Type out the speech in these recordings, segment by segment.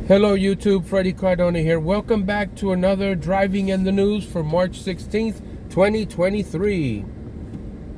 Hello YouTube, Freddie Cardona here. Welcome back to another Driving in the News for March 16th, 2023.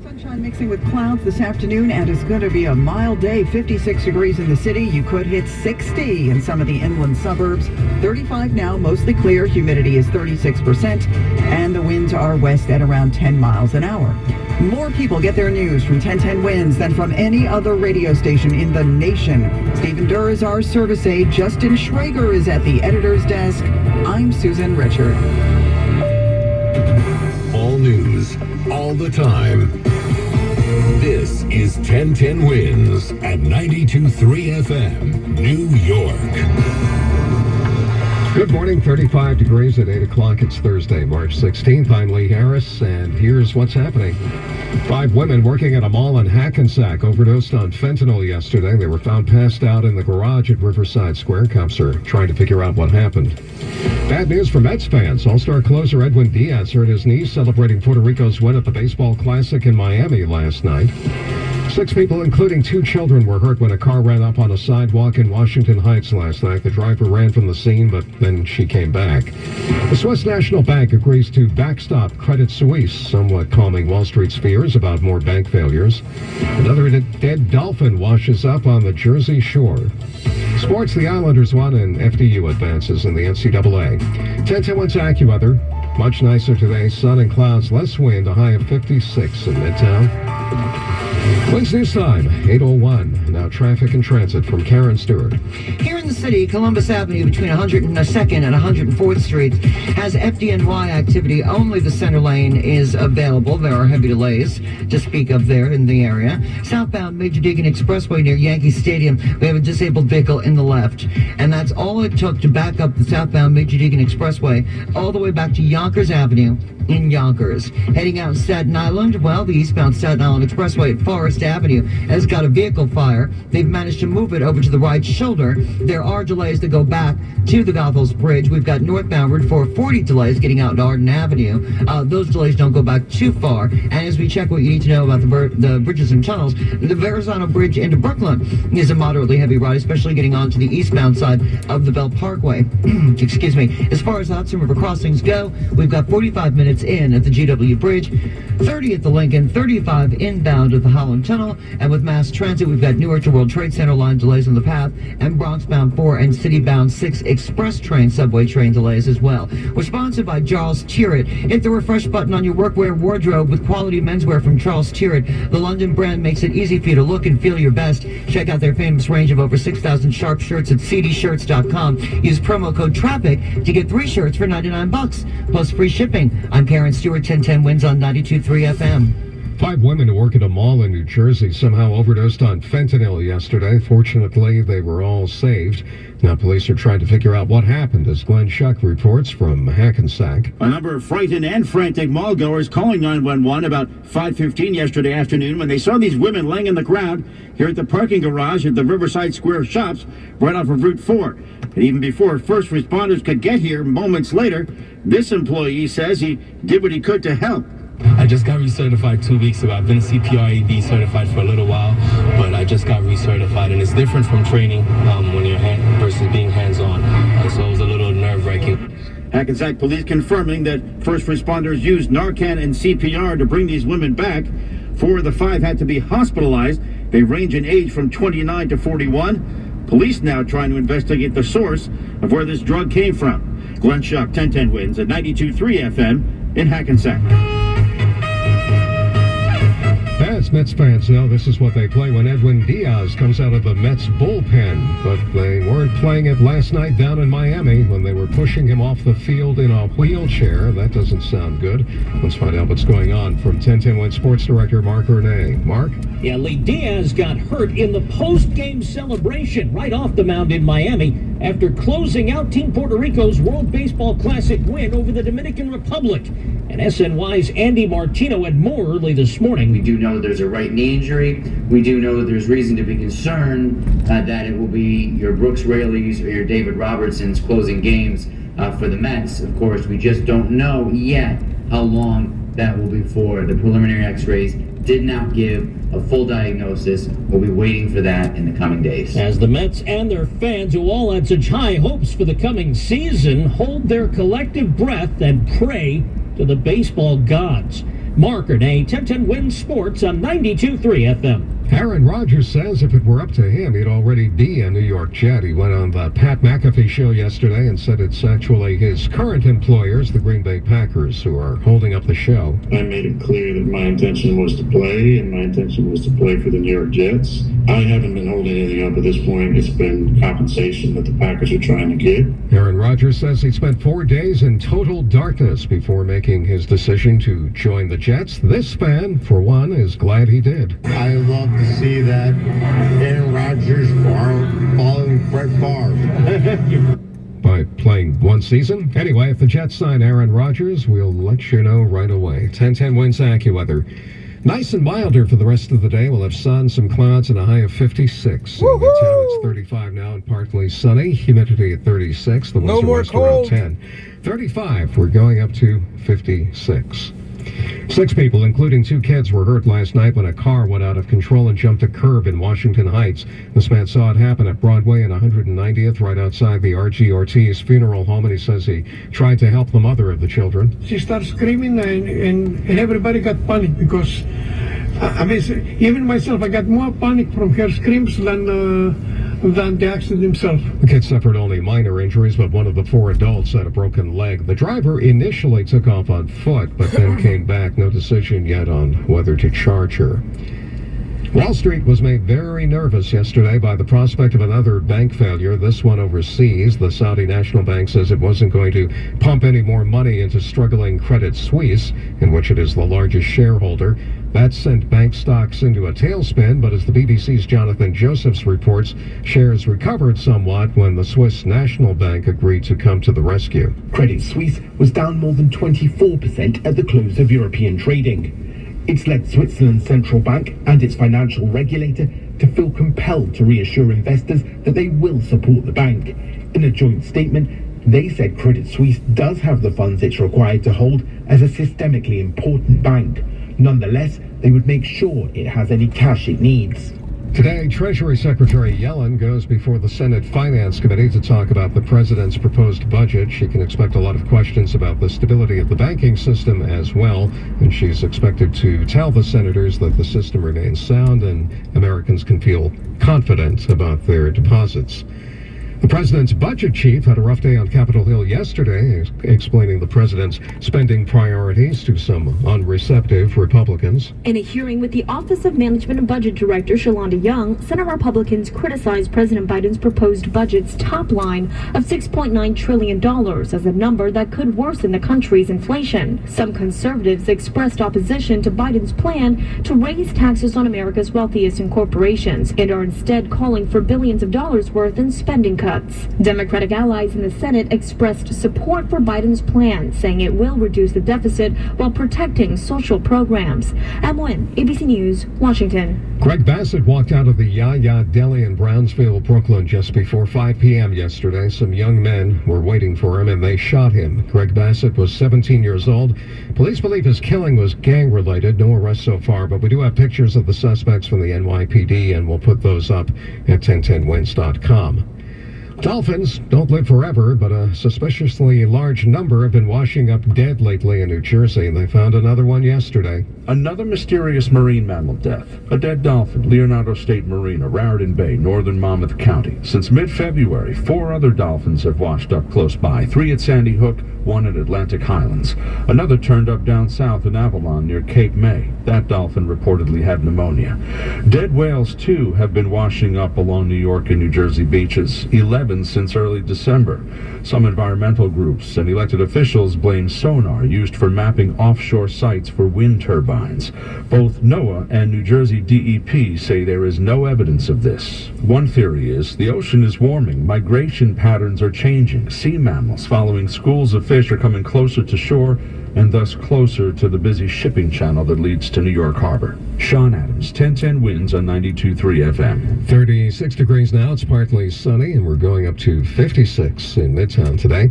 Sunshine mixing with clouds this afternoon, and it's going to be a mild day. 56 degrees in the city. You could hit 60 in some of the inland suburbs. 35 now, mostly clear. Humidity is 36%, and the winds are west at around 10 miles an hour. More people get their news from 1010 Winds than from any other radio station in the nation. Stephen Durr is our service aide. Justin Schrager is at the editor's desk. I'm Susan Richard. All news, all the time. This is 1010 Winds at 92.3 FM, New York. Good morning, 35 degrees at 8 o'clock. It's Thursday, March 16th. I'm Lee Harris, and here's what's happening. 5 women working at a mall in Hackensack overdosed on fentanyl yesterday. They were found passed out in the garage at Riverside Square. Cops are trying to figure out what happened. Bad news for Mets fans. All-star closer Edwin Diaz hurt his knee celebrating Puerto Rico's win at the Baseball Classic in Miami last night. 6 people, including 2 children, were hurt when a car ran up on a sidewalk in Washington Heights last night. The driver ran from the scene, but then she came back. The Swiss National Bank agrees to backstop Credit Suisse, somewhat calming Wall Street's fears about more bank failures. Another dead dolphin washes up on the Jersey Shore. Sports, the Islanders won and FDU advances in the NCAA. 10-10 Winds AccuWeather. Much nicer today. Sun and clouds, less wind, a high of 56 in Midtown. Winds News Time, 8:01. Now traffic and transit from Karen Stewart. Here in the city, Columbus Avenue between 102nd and 104th Street has FDNY activity. Only the center lane is available. There are heavy delays to speak of there in the area. Southbound Major Deegan Expressway near Yankee Stadium, we have a disabled vehicle in the left. And that's all it took to back up the southbound Major Deegan Expressway all the way back to Yonkers Avenue in Yonkers. Heading out Staten Island, well, the eastbound Staten Island Expressway at Forest Avenue has got a vehicle fire. They've managed to move it over to the right shoulder. There are delays that go back to the Goethals Bridge. We've got northbound Route 440 delays getting out to Arden Avenue. Those delays don't go back too far. And as we check what you need to know about the bridges and tunnels, the Verrazano Bridge into Brooklyn is a moderately heavy ride, especially getting onto the eastbound side of the Bell Parkway. Excuse me. As far as the Hudson River crossings go, we've got 45 minutes in at the GW Bridge, 30 at the Lincoln, 35 inbound at the Holland Tunnel, and with mass transit, we've got Newark to World Trade Center line delays on the path, and Bronx-bound 4 and city-bound 6 express train, subway train delays as well. We're sponsored by Charles Tyrrett. Hit the refresh button on your workwear wardrobe with quality menswear from Charles Tyrrett. The London brand makes it easy for you to look and feel your best. Check out their famous range of over 6,000 sharp shirts at cdshirts.com. Use promo code TRAFFIC to get 3 shirts for $99, plus free shipping. I'm Karen Stewart, 1010 Winds on 92.3 FM. 5 women who work at a mall in New Jersey somehow overdosed on fentanyl yesterday. Fortunately, they were all saved. Now police are trying to figure out what happened, as Glenn Schuck reports from Hackensack. A number of frightened and frantic mall goers calling 911 about 5:15 yesterday afternoon when they saw these women laying in the ground here at the parking garage at the Riverside Square shops right off of Route 4. And even before first responders could get here moments later, this employee says he did what he could to help. I just got recertified 2 weeks ago. I've been CPR-AD certified for a little while, but I just got recertified, and it's different from training when you're versus being hands-on. So it was a little nerve-wracking. Hackensack police confirming that first responders used Narcan and CPR to bring these women back. 4 of the 5 had to be hospitalized. They range in age from 29 to 41. Police now trying to investigate the source of where this drug came from. Glenn Schuck, 1010 Winds at 92.3 FM in Hackensack. As Mets fans know, this is what they play when Edwin Diaz comes out of the Mets bullpen. But they weren't playing it last night down in Miami when they were pushing him off the field in a wheelchair. That doesn't sound good. Let's find out what's going on from 1010 Winds Sports Director Mark Renee. Mark? Yeah, Lee, Diaz got hurt in the post-game celebration right off the mound in Miami after closing out Team Puerto Rico's World Baseball Classic win over the Dominican Republic. And SNY's Andy Martino had more early this morning. We do know there's a right knee injury. We do know that there's reason to be concerned that it will be your Brooks Raley's or your David Robertson's closing games for the Mets. Of course, we just don't know yet how long that will be for. The preliminary x-rays did not give a full diagnosis. We'll be waiting for that in the coming days. As the Mets and their fans, who all had such high hopes for the coming season, hold their collective breath and pray to the baseball gods. Mark Renee, 1010 Wins Sports on 92.3 FM. Aaron Rodgers says if it were up to him, he'd already be a New York Jet. He went on the Pat McAfee show yesterday and said it's actually his current employers, the Green Bay Packers, who are holding up the show. I made it clear that my intention was to play, and my intention was to play for the New York Jets. I haven't been holding anything up at this point. It's been compensation that the Packers are trying to get. Aaron Rodgers says he spent 4 days in total darkness before making his decision to join the Jets. This fan, for one, is glad he did. I love to see that Aaron Rodgers following Brett Favre. By playing one season. Anyway, if the Jets sign Aaron Rodgers, we'll let you know right away. 1010 Wins AccuWeather. Nice and milder for the rest of the day. We'll have sun, some clouds, and a high of 56. In Midtown, it's 35 now and partly sunny. Humidity at 36. The winds No more cold. around 10. 35. We're going up to 56. 6 people, including 2 kids, were hurt last night when a car went out of control and jumped a curb in Washington Heights. This man saw it happen at Broadway and 190th, right outside the R.G. Ortiz funeral home, and he says he tried to help the mother of the children. She started screaming, and everybody got panic because, even myself, I got more panic from her screams than the accident himself. The kid suffered only minor injuries, but one of the 4 adults had a broken leg. The driver initially took off on foot, but then came back. No decision yet on whether to charge her. Wall Street was made very nervous yesterday by the prospect of another bank failure, this one overseas. The Saudi National Bank says it wasn't going to pump any more money into struggling Credit Suisse, in which it is the largest shareholder. That sent bank stocks into a tailspin, but as the BBC's Jonathan Josephs reports, shares recovered somewhat when the Swiss National Bank agreed to come to the rescue. Credit Suisse was down more than 24% at the close of European trading. It's led Switzerland's central bank and its financial regulator to feel compelled to reassure investors that they will support the bank. In a joint statement, they said Credit Suisse does have the funds it's required to hold as a systemically important bank. Nonetheless, they would make sure it has any cash it needs. Today, Treasury Secretary Yellen goes before the Senate Finance Committee to talk about the president's proposed budget. She can expect a lot of questions about the stability of the banking system as well, and she's expected to tell the senators that the system remains sound and Americans can feel confident about their deposits. The president's budget chief had a rough day on Capitol Hill yesterday, explaining the president's spending priorities to some unreceptive Republicans. In a hearing with the Office of Management and Budget Director Shalonda Young, Senate Republicans criticized President Biden's proposed budget's top line of $6.9 trillion as a number that could worsen the country's inflation. Some conservatives expressed opposition to Biden's plan to raise taxes on America's wealthiest and corporations and are instead calling for billions of dollars worth in spending cuts. Democratic allies in the Senate expressed support for Biden's plan, saying it will reduce the deficit while protecting social programs. Em Nguyen, ABC News, Washington. Greg Bassett walked out of the Yaya Deli in Brownsville, Brooklyn, just before 5 p.m. yesterday. Some young men were waiting for him, and they shot him. Greg Bassett was 17 years old. Police believe his killing was gang-related. No arrests so far, but we do have pictures of the suspects from the NYPD, and we'll put those up at 1010wins.com. Dolphins don't live forever, but a suspiciously large number have been washing up dead lately in New Jersey, and they found another one yesterday. Another mysterious marine mammal death. A dead dolphin, Leonardo State Marina, Raritan Bay, northern Monmouth County. Since mid-February, 4 other dolphins have washed up close by, 3 at Sandy Hook, 1 at Atlantic Highlands. Another turned up down south in Avalon near Cape May. That dolphin reportedly had pneumonia. Dead whales, too, have been washing up along New York and New Jersey beaches, 11 since early December. Some environmental groups and elected officials blame sonar used for mapping offshore sites for wind turbines. Both NOAA and New Jersey DEP say there is no evidence of this. One theory is the ocean is warming, migration patterns are changing, sea mammals following schools of fish are coming closer to shore and thus closer to the busy shipping channel that leads to New York Harbor. Sean Adams, 1010 Wins on 92.3 FM. 36 degrees now. It's partly sunny, and we're going up to 56 in Midtown today.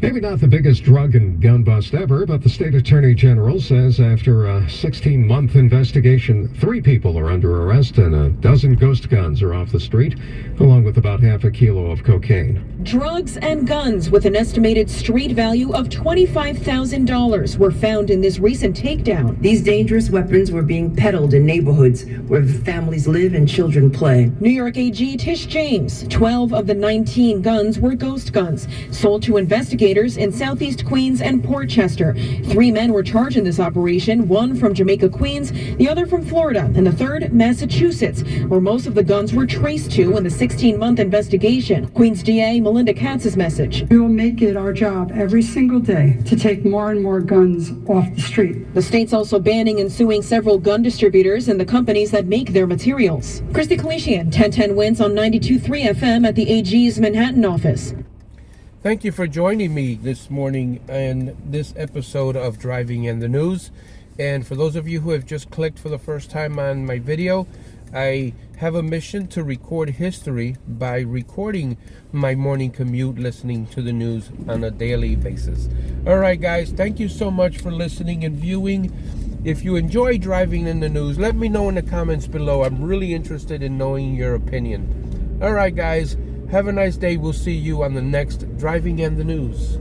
Maybe not the biggest drug and gun bust ever, but the state attorney general says after a 16-month investigation, 3 people are under arrest and a dozen ghost guns are off the street, along with about half a kilo of cocaine. Drugs and guns with an estimated street value of $25,000 were found in this recent takedown. These dangerous weapons were being peddled in neighborhoods where families live and children play. New York AG Tish James, 12 of the 19 guns were ghost guns, sold to investigators in Southeast Queens and Portchester. 3 men were charged in this operation, one from Jamaica, Queens, the other from Florida, and the third, Massachusetts, where most of the guns were traced to in the 16-month investigation. Queens DA Melinda Katz's message. We will make it our job every single day to take more and more guns off the street. The state's also banning and suing several gun distributors and the companies that make their materials. Christy Kalishian, 1010 Wins on 92.3 FM at the AG's Manhattan office. Thank you for joining me this morning in this episode of Driving in the News. And for those of you who have just clicked for the first time on my video, I have a mission to record history by recording my morning commute, listening to the news on a daily basis. All right, guys, thank you so much for listening and viewing. If you enjoy Driving in the News, let me know in the comments below. I'm really interested in knowing your opinion. All right, guys. Have a nice day. We'll see you on the next Driving in the News.